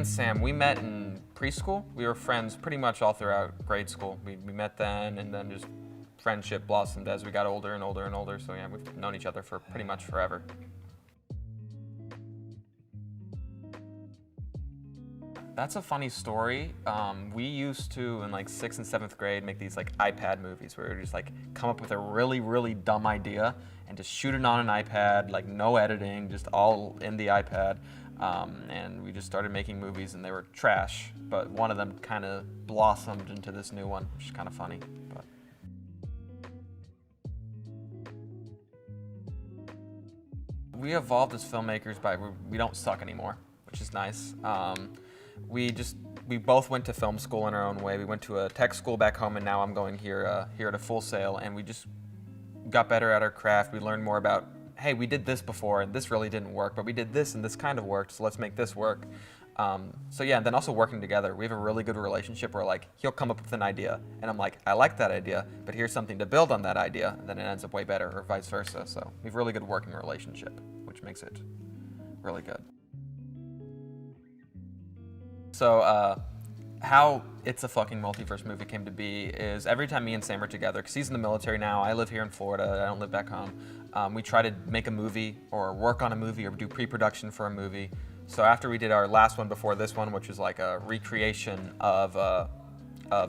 and Sam, we met in preschool. We were friends pretty much all throughout grade school. We met then, and then just friendship blossomed as we got older and older and older. So yeah, we've known each other for pretty much forever. That's a funny story. We used to, in like 6th and 7th grade, make these like iPad movies where we would just like come up with a really, really dumb idea and just shoot it on an iPad, like no editing, just all in the iPad. And we just started making movies and they were trash, but one of them kind of blossomed into this new one, which is kind of funny. But we evolved as filmmakers by we don't suck anymore, which is nice. We both went to film school in our own way. We went to a tech school back home, and now I'm going here at a Full Sail, and we just got better at our craft. We learned more about, hey, we did this before, and this really didn't work, but we did this, and this kind of worked, so let's make this work. So yeah, and then also working together. We have a really good relationship where like he'll come up with an idea, and I'm like, I like that idea, but here's something to build on that idea, and then it ends up way better, or vice versa. So we have a really good working relationship, which makes it really good. So how It's a Fucking Multiverse movie came to be is every time me and Sam are together, because he's in the military now, I live here in Florida, I don't live back home, we try to make a movie or work on a movie or do pre-production for a movie. So after we did our last one before this one, which was like a recreation of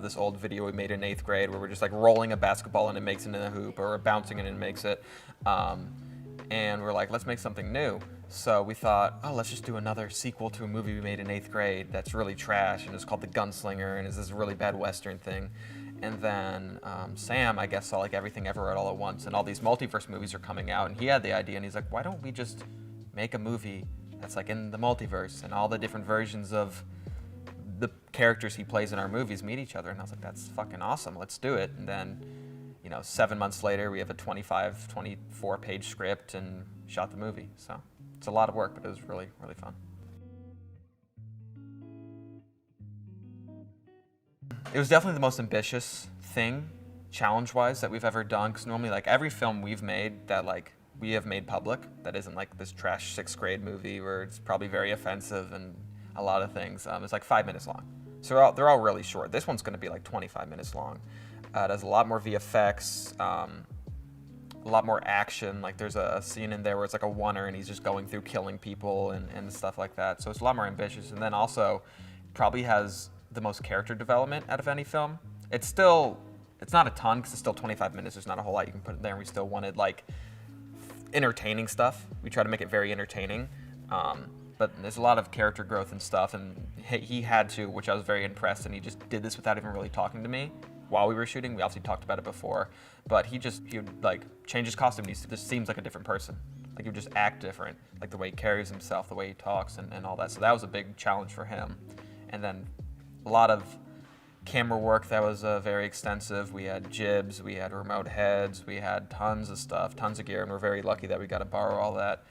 this old video we made in 8th grade where we're just like rolling a basketball and it makes it in a hoop, or bouncing it and it makes it, and we're like, let's make something new. So we thought, oh, let's just do another sequel to a movie we made in 8th grade that's really trash, and it's called The Gunslinger, and it's this really bad Western thing. And then Sam, I guess, saw like Everything Everywhere All at Once, and all these multiverse movies are coming out, and he had the idea, and he's like, why don't we just make a movie that's like in the multiverse, and all the different versions of the characters he plays in our movies meet each other? And I was like, that's fucking awesome, let's do it. And then, 7 months later, we have a 24-page script and shot the movie. So it's a lot of work, but it was really, really fun. It was definitely the most ambitious thing, challenge-wise, that we've ever done, because normally, like, every film we've made that, like, we have made public, that isn't, like, this trash 6th grade movie where it's probably very offensive and a lot of things, it's, like, 5 minutes long. So they're all really short. This one's going to be, like, 25 minutes long. It has a lot more VFX, a lot more action. Like, there's a scene in there where it's, like, a oneer, and he's just going through killing people and stuff like that. So it's a lot more ambitious. And then also, probably has the most character development out of any film. It's not a ton, because it's still 25 minutes. There's not a whole lot you can put in there. And we still wanted, like, entertaining stuff. We try to make it very entertaining. But there's a lot of character growth and stuff, and he had to, which I was very impressed, and he just did this without even really talking to me while we were shooting. We obviously talked about it before, but he would like change his costume. He just seems like a different person. Like, he would just act different, like the way he carries himself, the way he talks, and all that. So that was a big challenge for him. And then a lot of camera work that was very extensive. We had jibs, we had remote heads, we had tons of stuff, tons of gear, and we're very lucky that we got to borrow all that.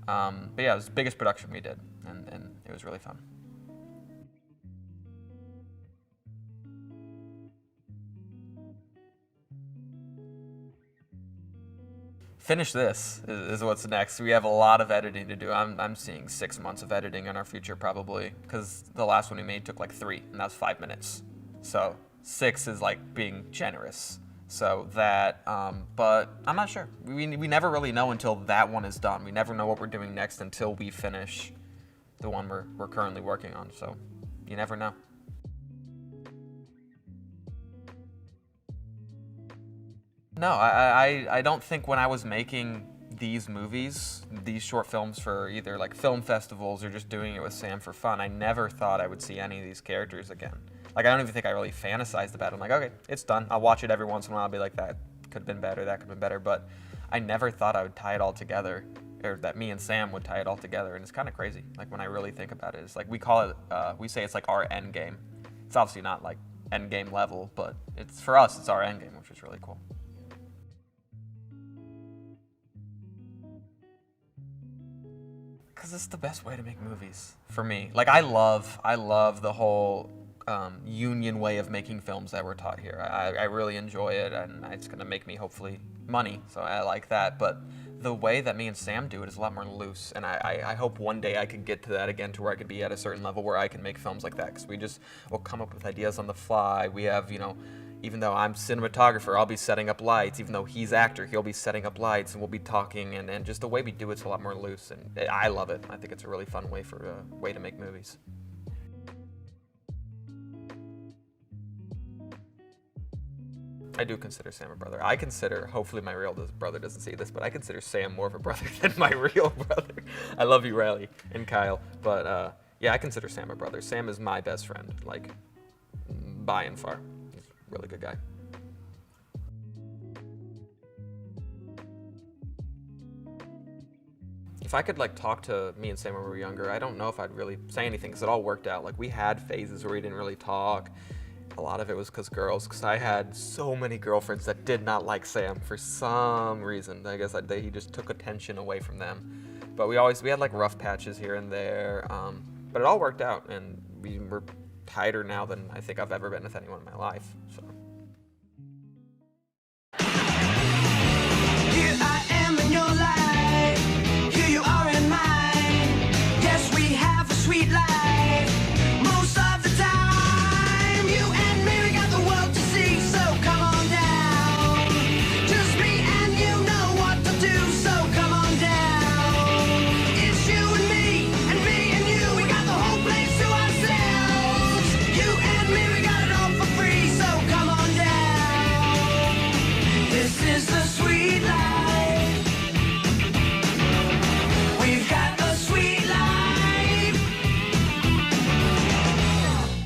But yeah, it was the biggest production we did, and it was really fun. Finish this is what's next. We have a lot of editing to do. I'm seeing 6 months of editing in our future probably, because the last one we made took like 3, and that was 5 minutes. So 6 is like being generous. So that, but I'm not sure. We never really know until that one is done. We never know what we're doing next until we finish the one we're currently working on. So you never know. No, I don't think when I was making these movies, these short films for either like film festivals or just doing it with Sam for fun, I never thought I would see any of these characters again. Like, I don't even think I really fantasized about it. I'm like, okay, it's done. I'll watch it every once in a while. I'll be like, that could have been better, that could have been better. But I never thought I would tie it all together, or that me and Sam would tie it all together. And it's kind of crazy. Like, when I really think about it, it's like, we call it, we say it's like our end game. It's obviously not like end game level, but it's, for us, it's our end game, which is really cool. Because it's the best way to make movies for me. Like, I love the whole union way of making films that we're taught here. I really enjoy it, and it's going to make me hopefully money, so I like that. But the way that me and Sam do it is a lot more loose, and I hope one day I can get to that again, to where I could be at a certain level where I can make films like that, because we'll come up with ideas on the fly. We have, even though I'm cinematographer, I'll be setting up lights. Even though he's actor, he'll be setting up lights, and we'll be talking, and just the way we do it's a lot more loose, and I love it. I think it's a really fun way to make movies. I do consider Sam a brother. Hopefully my real brother doesn't see this, but I consider Sam more of a brother than my real brother. I love you, Riley and Kyle, but yeah, I consider Sam a brother. Sam is my best friend, like, by and far. He's a really good guy. If I could, like, talk to me and Sam when we were younger, I don't know if I'd really say anything, because it all worked out. Like, we had phases where we didn't really talk. A lot of it was because I had so many girlfriends that did not like Sam for some reason. I guess he just took attention away from them. But we had like rough patches here and there, but it all worked out, and we were tighter now than I think I've ever been with anyone in my life. So. Here I am in your life, here you are in mine. Yes, we have a sweet life. Most of the time, you and me, we got the world to see, so come on down. Just me and you know what to do, so come on down. It's you and me and you, we got the whole place to ourselves. You and me, we got it all for free, so come on down. This is the sweet life.